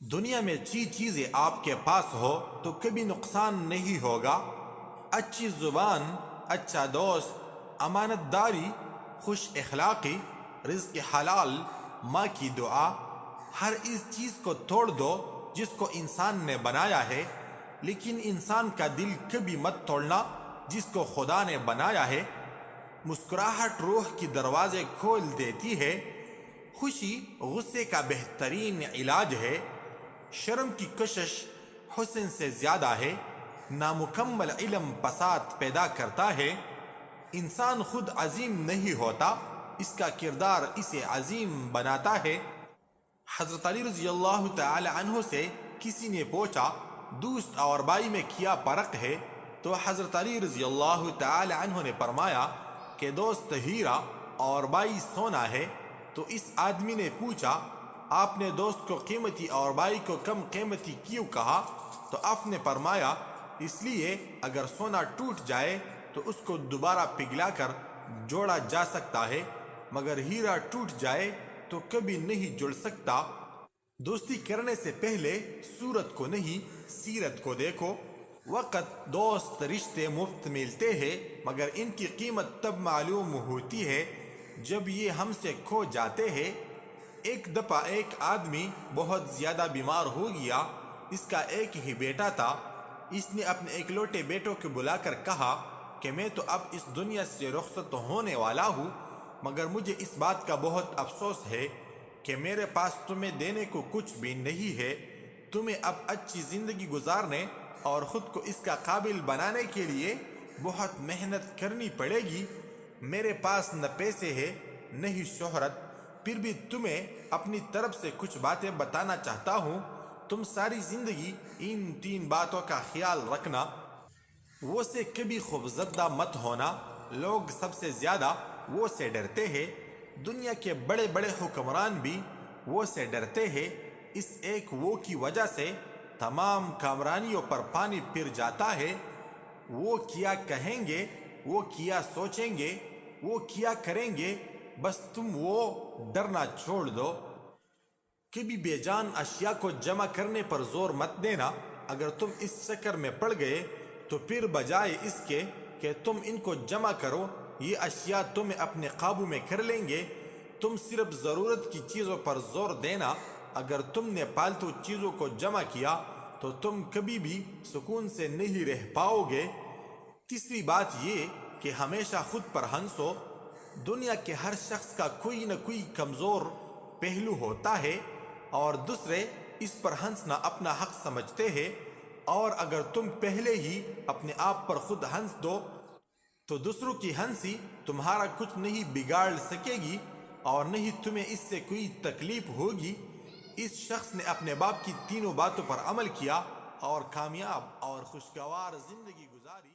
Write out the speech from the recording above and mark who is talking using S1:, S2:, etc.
S1: دنیا میں چیزیں آپ کے پاس ہو تو کبھی نقصان نہیں ہوگا۔ اچھی زبان، اچھا دوست، امانت داری، خوش اخلاقی، رزق حلال، ماں کی دعا، ہر اس چیز کو توڑ دو جس کو انسان نے بنایا ہے، لیکن انسان کا دل کبھی مت توڑنا جس کو خدا نے بنایا ہے۔ مسکراہٹ روح کی دروازے کھول دیتی ہے۔ خوشی غصے کا بہترین علاج ہے۔ شرم کی کشش حسن سے زیادہ ہے۔ نامکمل علم فساد پیدا کرتا ہے۔ انسان خود عظیم نہیں ہوتا، اس کا کردار اسے عظیم بناتا ہے۔ حضرت علی رضی اللہ تعالی عنہ سے کسی نے پوچھا دوست اور بھائی میں کیا فرق ہے؟ تو حضرت علی رضی اللہ تعالی عنہ نے فرمایا کہ دوست ہیرا اور بھائی سونا ہے۔ تو اس آدمی نے پوچھا آپ نے دوست کو قیمتی اور بھائی کو کم قیمتی کیوں کہا؟ تو آپ نے فرمایا اس لیے اگر سونا ٹوٹ جائے تو اس کو دوبارہ پگھلا کر جوڑا جا سکتا ہے، مگر ہیرا ٹوٹ جائے تو کبھی نہیں جڑ سکتا۔ دوستی کرنے سے پہلے صورت کو نہیں سیرت کو دیکھو۔ وقت دوست رشتے مفت ملتے ہیں، مگر ان کی قیمت تب معلوم ہوتی ہے جب یہ ہم سے کھو جاتے ہیں۔ ایک دفعہ ایک آدمی بہت زیادہ بیمار ہو گیا۔ اس کا ایک ہی بیٹا تھا۔ اس نے اپنے اکلوٹے بیٹوں کو بلا کر کہا کہ میں تو اب اس دنیا سے رخصت ہونے والا ہوں، مگر مجھے اس بات کا بہت افسوس ہے کہ میرے پاس تمہیں دینے کو کچھ بھی نہیں ہے۔ تمہیں اب اچھی زندگی گزارنے اور خود کو اس کا قابل بنانے کے لیے بہت محنت کرنی پڑے گی۔ میرے پاس نہ پیسے ہے نہ ہی شہرت، پھر بھی تمہیں اپنی طرف سے کچھ باتیں بتانا چاہتا ہوں۔ تم ساری زندگی ان 3 باتوں کا خیال رکھنا۔ وہ سے کبھی خوفزدہ مت ہونا۔ لوگ سب سے زیادہ وہ سے ڈرتے ہیں۔ دنیا کے بڑے بڑے حکمران بھی وہ سے ڈرتے ہیں۔ اس ایک وہ کی وجہ سے تمام کامرانیوں پر پانی پھر جاتا ہے۔ وہ کیا کہیں گے، وہ کیا سوچیں گے، وہ کیا کریں گے، بس تم وہ ڈرنا چھوڑ دو۔ کبھی بے جان اشیاء کو جمع کرنے پر زور مت دینا۔ اگر تم اس چکر میں پڑ گئے تو پھر بجائے اس کے کہ تم ان کو جمع کرو، یہ اشیاء تمہیں اپنے قابو میں کر لیں گے۔ تم صرف ضرورت کی چیزوں پر زور دینا۔ اگر تم نے پالتو چیزوں کو جمع کیا تو تم کبھی بھی سکون سے نہیں رہ پاؤ گے۔ تیسری بات یہ کہ ہمیشہ خود پر ہنسو۔ دنیا کے ہر شخص کا کوئی نہ کوئی کمزور پہلو ہوتا ہے اور دوسرے اس پر ہنسنا اپنا حق سمجھتے ہیں، اور اگر تم پہلے ہی اپنے آپ پر خود ہنس دو تو دوسروں کی ہنسی تمہارا کچھ نہیں بگاڑ سکے گی اور نہیں تمہیں اس سے کوئی تکلیف ہوگی۔ اس شخص نے اپنے باپ کی تینوں باتوں پر عمل کیا اور کامیاب اور خوشگوار زندگی گزاری۔